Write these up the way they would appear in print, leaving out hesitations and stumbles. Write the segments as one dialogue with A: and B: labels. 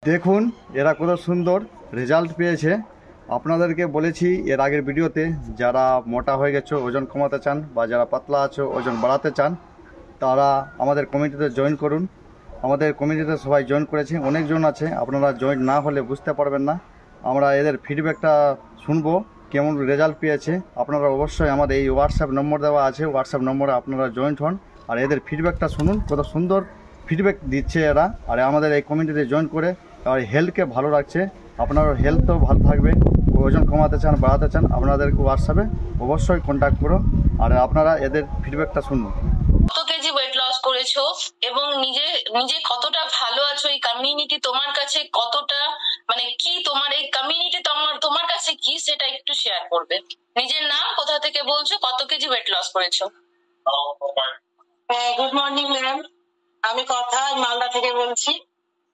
A: দেখুন এরা কত সুন্দর রেজাল্ট পেয়েছে। আপনাদেরকে বলেছি এর আগের ভিডিওতে, যারা মোটা হয়ে গেছো, ওজন কমাতে চান, বা যারা পাতলা আছো, ওজন বাড়াতে চান, তারা আমাদের কমিটিতে জয়েন করুন। আমাদের কমিটিতে সবাই জয়েন করেছে, অনেকজন আছে, আপনারা জয়েন না হলে বুঝতে পারবেন না। আমরা এদের ফিডব্যাকটা শুনবো কেমন রেজাল্ট পেয়েছে। আপনারা অবশ্যই আমাদের এই হোয়াটসঅ্যাপ নম্বর দেওয়া আছে, হোয়াটসঅ্যাপ নম্বরে আপনারা জয়েন্ট হন আর এদের ফিডব্যাকটা শুনুন। কত সুন্দর ফিডব্যাক দিচ্ছে এরা, আর আমাদের এই কমিটিতে জয়েন করে আর হেলথকে ভালো রাখছে। আপনার হেলথও ভালো থাকবে। ওজন কমাতে চান, বাড়াতে চান, আপনাদেরকে হোয়াটসঅ্যাপে অবশ্যই কন্ট্যাক্ট করো আর আপনারা এদের ফিডব্যাকটা শুনুন।
B: কত কেজি ওয়েট লস করেছো এবং নিজে কতটা ভালো আছো, এই কমিউনিটি তোমার কাছে কতটা, মানে কি তোমার এই কমিউনিটি তোমার কাছে কি, সেটা একটু শেয়ার করবে। নিজের নাম, কোথা থেকে বলছো, কত কেজি ওয়েট লস করেছো?
C: গুড মর্নিং ম্যাম, আমি কথা মালদা থেকে বলছি।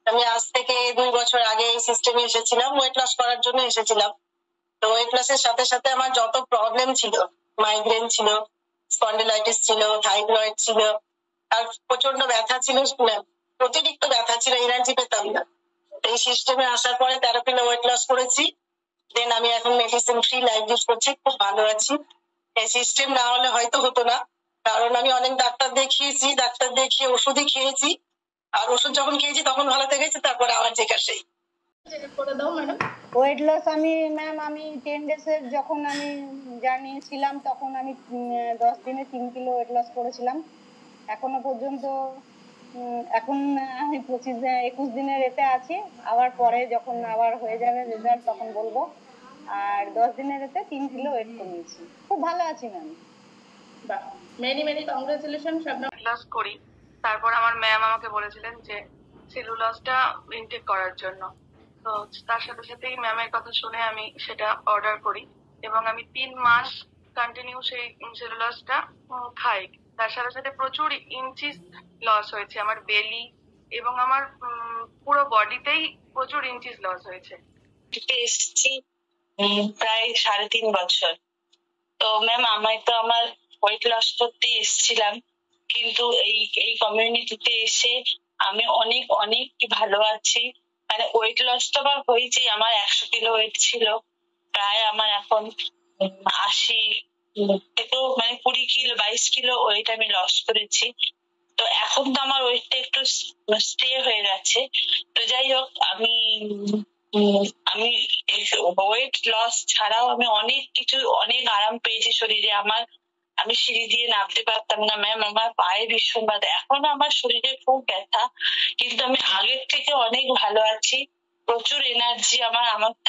C: আমি আজ থেকে 2 বছর আগে এই সিস্টেমে এসেছিলাম, ওয়েট লস করার জন্য এসেছিলাম। তো ওয়েট লসের সাথে সাথে আমার যত প্রবলেম ছিল, মাইগ্রেন ছিল, স্পন্ডিলাইটিস ছিল, থাইরয়েড ছিল, আর প্রচন্ড ব্যথা ছিল, অতিরিক্ত ব্যথা ছিল, এনার্জি পেতাম না। এই সিস্টেমে আসার পরে 13 কিলো ওয়েট লস করেছি। দেন আমি এখন মেডিসিন ফ্রি লাইফ লিড করছি, খুব ভালো আছি। এই সিস্টেম না হলে হয়তো হতো না, কারণ আমি অনেক ডাক্তার দেখিয়েছি, ডাক্তার দেখিয়ে ওষুধই খেয়েছি, আর ওষুধ যখন খেয়েছি তখন ভালো থেকেছে, তারপরে আবার যেটা সেই
D: ওয়েট লস। আমি 10 ডেজের যখন আমি জার্নি ছিলাম, তখন আমি 10 দিনে 3 কিলো ওয়েট লস করেছিলাম। এখনো পর্যন্ত এখন আমি 21 দিনের এতে আছি। আবার পরে যখন আবার হয়ে যাবে রেজাল্ট তখন বলবো। আর 10 দিনের এতে 3 কিলো ওয়েট কমিয়েছি, খুব ভালো আছি ম্যাম।
E: Many congratulation. ক্লাস করি, তারপর আমার ম্যাম আমাকে বলেছিলেন যে সেলুলোজটা ইনটেক করার জন্য। তো তার সাথে সাথেই ম্যামের কথা শুনে আমি সেটা অর্ডার করি এবং আমি 3 মাস কন্টিনিউ সেই সেলুলোজটা খাই। তার সাথে সাথে প্রচুর ইঞ্চিস লস হয়েছে, আমার বেলি এবং আমার পুরো বডিতেই প্রচুর ইঞ্চিস লস হয়েছে।
C: এসেছি প্রায় 3.5 বছর। তো ম্যাম আমার ওয়েট লস করতে এসেছিলাম, কিন্তু এই কমিউনিটিতে এসে আমি অনেক ভালো আছি। মানে ওয়েট লসটা আমার হয়েছে, আমার 100 কিলো ওয়েট ছিল, প্রায় আমার এখন 80 থেকে 20 কিলো 22 কিলো ওয়েট আমি লস করেছি। তো এখন তো আমার ওয়েটটা একটু স্টে হয়ে গেছে। তো যাই হোক, আমি ওয়েট লস ছাড়াও আমি অনেক আরাম পেয়েছি শরীরে। আমি সিঁড়ি দিয়ে নামতে পারতাম না ম্যাম, আমার পায়ে ভীষণ ব্যথা, এখন আমার শরীরে খুব ব্যথা, কিন্তু আমি আগের থেকে অনেক ভালো আছি। প্রচুর এনার্জি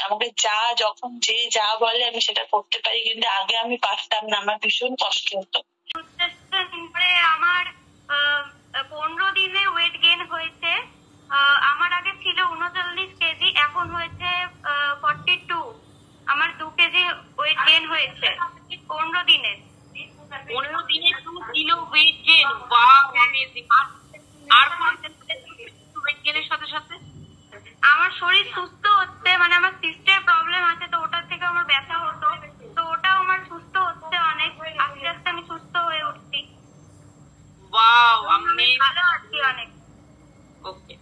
C: আমাকে যখন যা বলে আমি সেটা করতে পারি, কিন্তু আগে আমি পারতাম না, আমার ভীষণ কষ্ট হতো।
F: আমার 15 দিনে ওয়েট গেইন হয়েছে। আমার আগে ছিল 39 কেজি, এখন হয়েছে 42। আমার 2 কেজি ওয়েট গেইন হয়েছে 15 দিনে।
B: 15 দিনে 2 kilo weight gain, wow amazing. আর ওয়েট গেইনের সাথে সাথে
F: আমার শরীর সুস্থ হচ্ছে, মানে আমার সিস্টের প্রবলেম আছে, তো ওটার থেকে আমার ব্যথা হতো, তো ওটাও আমার সুস্থ হচ্ছে অনেক। আস্তে আস্তে আমি সুস্থ হয়ে উঠছি।
B: ওয়াও
F: আমি ভালো আছি অনেক।
B: ওকে,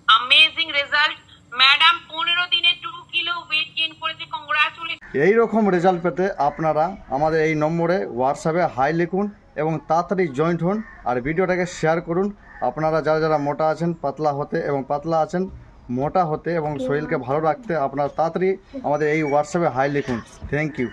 B: অ্যামেজিং রেজাল্ট ম্যাডাম। 15 দিনে 2 কিলো ওয়েট গেইন করেছে, কংগ্রাচুলেশন।
A: এই রকম রেজাল্ট পেতে আপনারা আমাদের এই নম্বরে হোয়াটসঅ্যাপে হাই লিখুন এবং তাড়াতাড়ি জয়েন্ট হন আর ভিডিওটাকে শেয়ার করুন। আপনারা যারা মোটা আছেন, পাতলা হতে এবং পাতলা আছেন মোটা হতে এবং শরীরকে ভালো রাখতে, আপনারা তাড়াতাড়ি আমাদের এই হোয়াটসঅ্যাপে হাই লিখুন। Thank you.